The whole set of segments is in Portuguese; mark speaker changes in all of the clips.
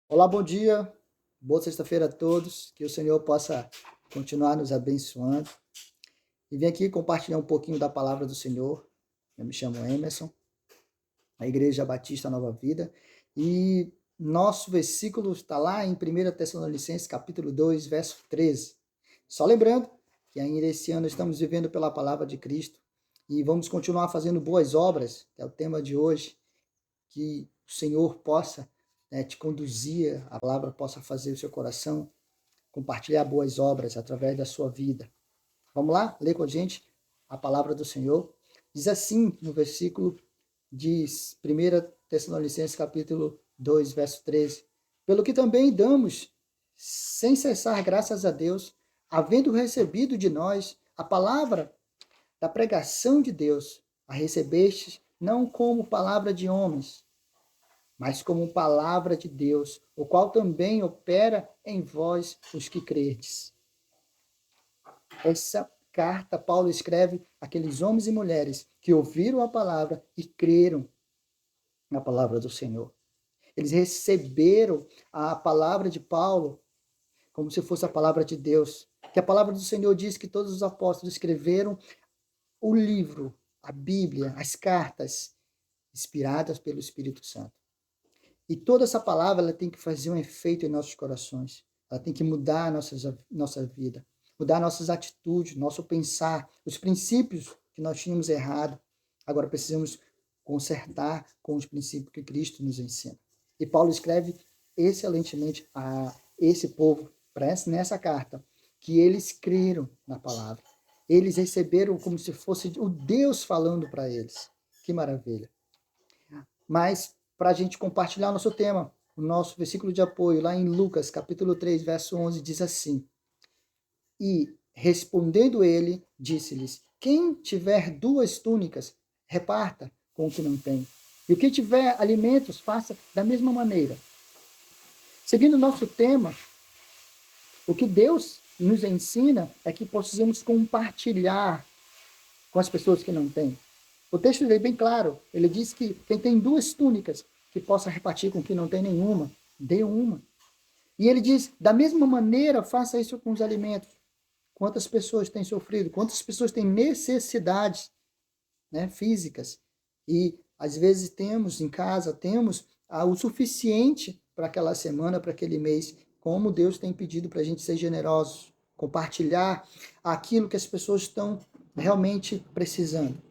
Speaker 1: Olá, bom dia, boa sexta-feira a todos, que o Senhor possa continuar nos abençoando. E vim aqui compartilhar um pouquinho da palavra do Senhor. Eu me chamo Emerson, a Igreja Batista Nova Vida, e nosso versículo está lá em 1 Tessalonicenses, capítulo 2, verso 13. Só lembrando que ainda esse ano estamos vivendo pela palavra de Cristo e vamos continuar fazendo boas obras, que é o tema de hoje, que o Senhor possa te conduzir, a palavra possa fazer o seu coração compartilhar boas obras através da sua vida. Vamos lá? Ler com a gente a palavra do Senhor. Diz assim no versículo de 1 Tessalonicenses capítulo 2, verso 13. Pelo que também damos, sem cessar graças a Deus, havendo recebido de nós a palavra da pregação de Deus, a recebestes não como palavra de homens, mas como palavra de Deus, o qual também opera em vós os que credes. Essa carta Paulo escreve àqueles homens e mulheres que ouviram a palavra e creram na palavra do Senhor. Eles receberam a palavra de Paulo como se fosse a palavra de Deus. Que a palavra do Senhor diz que todos os apóstolos escreveram o livro, a Bíblia, as cartas, inspiradas pelo Espírito Santo. E toda essa palavra ela tem que fazer um efeito em nossos corações. Ela tem que mudar a nossa vida, mudar nossas atitudes, nosso pensar, os princípios que nós tínhamos errado. Agora precisamos consertar com os princípios que Cristo nos ensina. E Paulo escreve excelentemente a esse povo, nessa carta, que eles creram na palavra. Eles receberam como se fosse o Deus falando para eles. Que maravilha. Mas para a gente compartilhar o nosso tema, o nosso versículo de apoio, lá em Lucas, capítulo 3, verso 11, diz assim: E, respondendo ele, disse-lhes: Quem tiver 2 túnicas, reparta com o que não tem. E o que tiver alimentos, faça da mesma maneira. Seguindo o nosso tema, o que Deus nos ensina é que possamos compartilhar com as pessoas que não têm. O texto é bem claro. Ele diz que quem tem 2 túnicas, que possa repartir com quem não tem nenhuma, dê uma. E ele diz, da mesma maneira, faça isso com os alimentos. Quantas pessoas têm sofrido, quantas pessoas têm necessidades, né, físicas. E, às vezes, temos em casa, temos o suficiente para aquela semana, para aquele mês. Como Deus tem pedido para a gente ser generosos, compartilhar aquilo que as pessoas estão realmente precisando.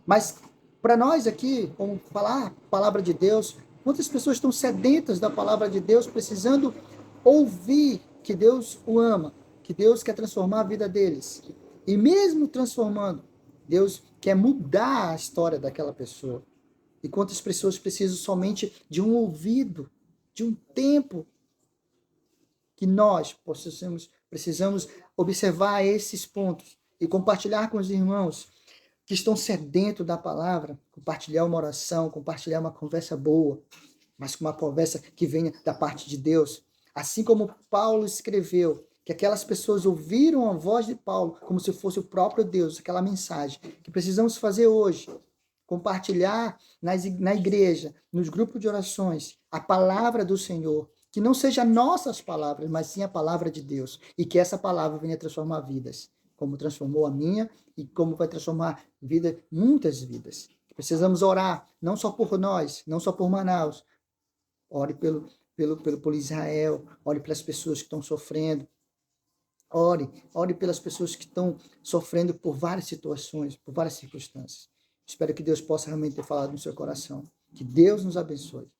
Speaker 1: Mas para nós aqui, vamos falar a palavra de Deus, quantas pessoas estão sedentas da palavra de Deus, precisando ouvir que Deus o ama, que Deus quer transformar a vida deles. E mesmo transformando, Deus quer mudar a história daquela pessoa. E quantas pessoas precisam somente de um ouvido, de um tempo, que nós precisamos observar esses pontos e compartilhar com os irmãos que estão sedentos da palavra, compartilhar uma oração, compartilhar uma conversa boa, mas com uma conversa que venha da parte de Deus. Assim como Paulo escreveu, que aquelas pessoas ouviram a voz de Paulo como se fosse o próprio Deus, aquela mensagem que precisamos fazer hoje, compartilhar na igreja, nos grupos de orações, a palavra do Senhor, que não seja nossas palavras, mas sim a palavra de Deus, e que essa palavra venha transformar vidas, como transformou a minha e como vai transformar muitas vidas. Precisamos orar, não só por nós, não só por Manaus. Ore por Israel, ore pelas pessoas que estão sofrendo. Ore pelas pessoas que estão sofrendo por várias situações, por várias circunstâncias. Espero que Deus possa realmente ter falado no seu coração. Que Deus nos abençoe.